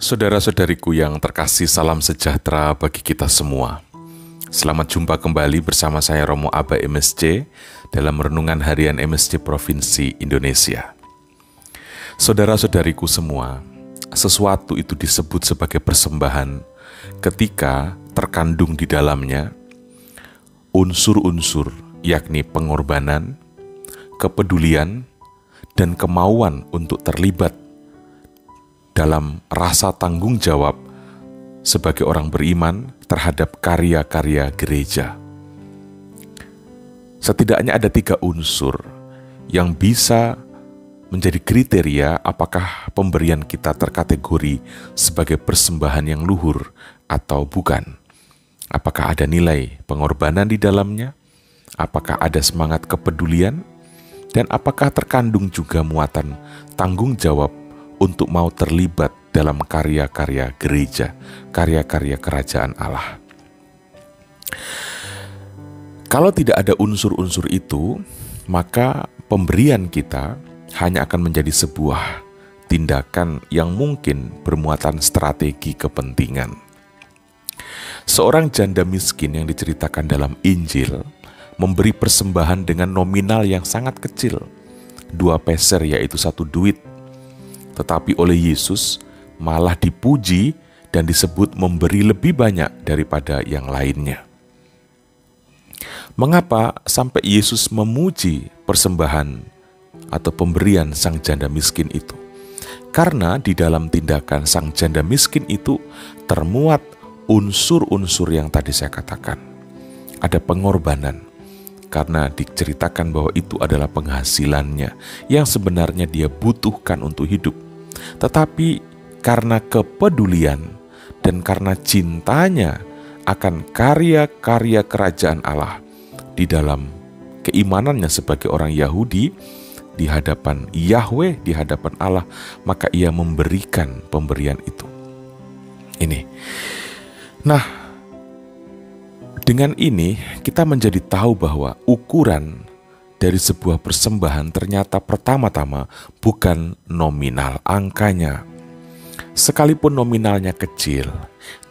Saudara-saudariku yang terkasih, salam sejahtera bagi kita semua. Selamat jumpa kembali bersama saya Romo Aba MSC dalam Renungan Harian MSC Provinsi Indonesia. Saudara-saudariku semua, sesuatu itu disebut sebagai persembahan ketika terkandung di dalamnya unsur-unsur, yakni pengorbanan, kepedulian, dan kemauan untuk terlibat dalam rasa tanggung jawab sebagai orang beriman terhadap karya-karya gereja. Setidaknya ada 3 unsur yang bisa menjadi kriteria apakah pemberian kita terkategori sebagai persembahan yang luhur atau bukan. Apakah ada nilai pengorbanan di dalamnya? Apakah ada semangat kepedulian? Dan apakah terkandung juga muatan tanggung jawab untuk mau terlibat dalam karya-karya gereja, karya-karya kerajaan Allah. Kalau tidak ada unsur-unsur itu, maka pemberian kita hanya akan menjadi sebuah tindakan yang mungkin bermuatan strategi kepentingan. Seorang janda miskin yang diceritakan dalam Injil memberi persembahan dengan nominal yang sangat kecil, 2 peser, yaitu 1 duit. Tetapi oleh Yesus malah dipuji dan disebut memberi lebih banyak daripada yang lainnya. Mengapa sampai Yesus memuji persembahan atau pemberian sang janda miskin itu? Karena di dalam tindakan sang janda miskin itu termuat unsur-unsur yang tadi saya katakan. Ada pengorbanan, karena diceritakan bahwa itu adalah penghasilannya yang sebenarnya dia butuhkan untuk hidup. Tetapi karena kepedulian dan karena cintanya akan karya-karya kerajaan Allah di dalam keimanannya sebagai orang Yahudi di hadapan Yahweh, di hadapan Allah, maka ia memberikan pemberian itu. Nah, dengan ini kita menjadi tahu bahwa ukuran dari sebuah persembahan ternyata pertama-tama bukan nominal angkanya. Sekalipun nominalnya kecil,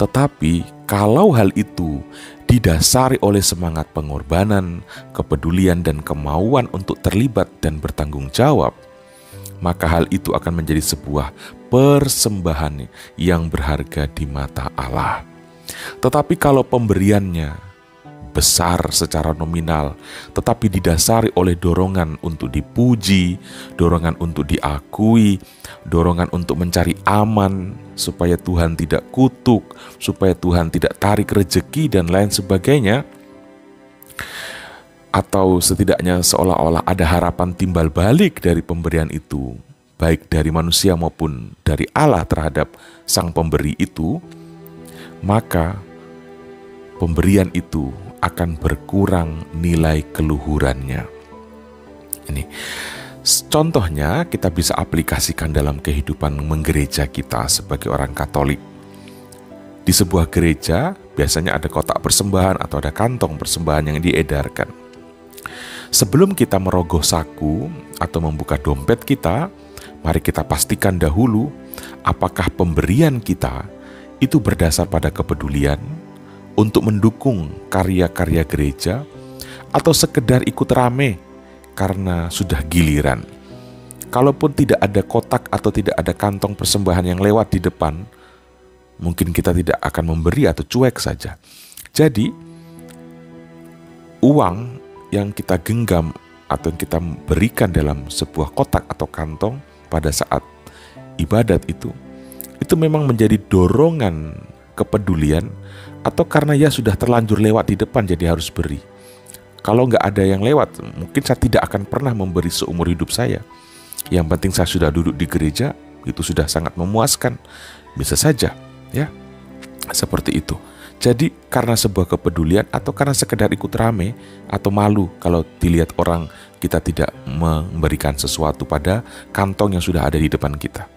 tetapi kalau hal itu didasari oleh semangat pengorbanan, kepedulian, dan kemauan untuk terlibat dan bertanggung jawab, maka hal itu akan menjadi sebuah persembahan yang berharga di mata Allah. Tetapi kalau pemberiannya besar secara nominal, tetapi didasari oleh dorongan untuk dipuji, dorongan untuk diakui, dorongan untuk mencari aman, supaya Tuhan tidak kutuk, supaya Tuhan tidak tarik rejeki dan lain sebagainya, atau setidaknya seolah-olah ada harapan timbal balik dari pemberian itu, baik dari manusia maupun dari Allah terhadap sang pemberi itu, maka pemberian itu akan berkurang nilai keluhurannya. Ini contohnya kita bisa aplikasikan dalam kehidupan menggereja kita sebagai orang Katolik. Di sebuah gereja biasanya ada kotak persembahan atau ada kantong persembahan yang diedarkan. Sebelum kita merogoh saku atau membuka dompet kita, mari kita pastikan dahulu apakah pemberian kita itu berdasar pada kepedulian untuk mendukung karya-karya gereja, atau sekedar ikut rame karena sudah giliran. Kalaupun tidak ada kotak atau tidak ada kantong persembahan yang lewat di depan, mungkin kita tidak akan memberi atau cuek saja. Jadi, uang yang kita genggam atau yang kita berikan dalam sebuah kotak atau kantong pada saat ibadat itu memang menjadi dorongan kepedulian, atau karena ya sudah terlanjur lewat di depan jadi harus beri. Kalau nggak ada yang lewat, mungkin saya tidak akan pernah memberi seumur hidup saya. Yang penting saya sudah duduk di gereja, itu sudah sangat memuaskan. Bisa saja, ya, seperti itu. Jadi karena sebuah kepedulian atau karena sekedar ikut rame atau malu kalau dilihat orang kita tidak memberikan sesuatu pada kantong yang sudah ada di depan kita.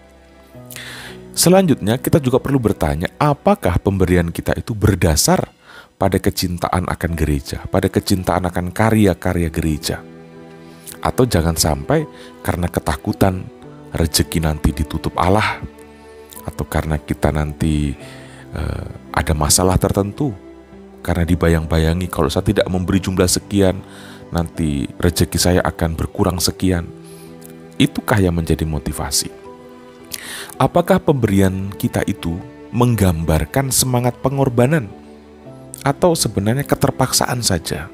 Selanjutnya kita juga perlu bertanya, apakah pemberian kita itu berdasar pada kecintaan akan gereja, pada kecintaan akan karya-karya gereja. Atau jangan sampai karena ketakutan rezeki nanti ditutup Allah, atau karena kita nanti ada masalah tertentu, karena dibayang-bayangi kalau saya tidak memberi jumlah sekian, nanti rezeki saya akan berkurang sekian. Itukah yang menjadi motivasi? Apakah pemberian kita itu menggambarkan semangat pengorbanan atau sebenarnya keterpaksaan saja?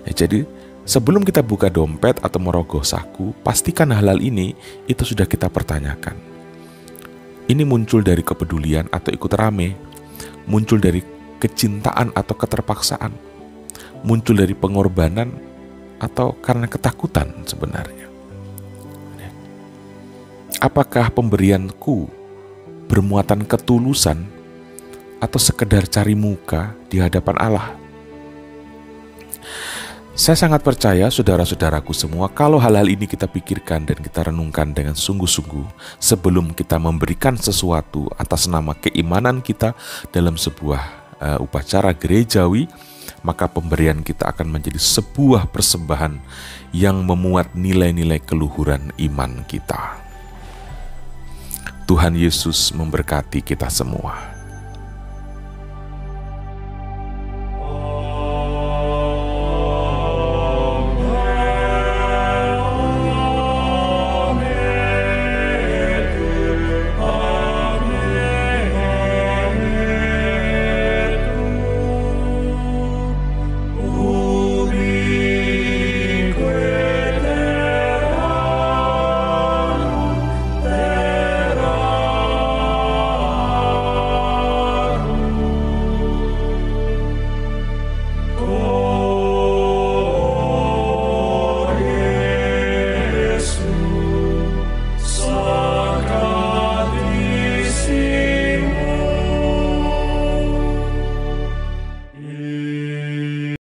Jadi sebelum kita buka dompet atau merogoh saku, pastikan hal-hal ini itu sudah kita pertanyakan. Ini muncul dari kepedulian atau ikut rame, muncul dari kecintaan atau keterpaksaan, muncul dari pengorbanan atau karena ketakutan sebenarnya. Apakah pemberianku bermuatan ketulusan atau sekedar cari muka di hadapan Allah? Saya sangat percaya saudara-saudaraku semua, kalau hal-hal ini kita pikirkan dan kita renungkan dengan sungguh-sungguh sebelum kita memberikan sesuatu atas nama keimanan kita dalam sebuah upacara gerejawi, maka pemberian kita akan menjadi sebuah persembahan yang memuat nilai-nilai keluhuran iman kita. Tuhan Yesus memberkati kita semua.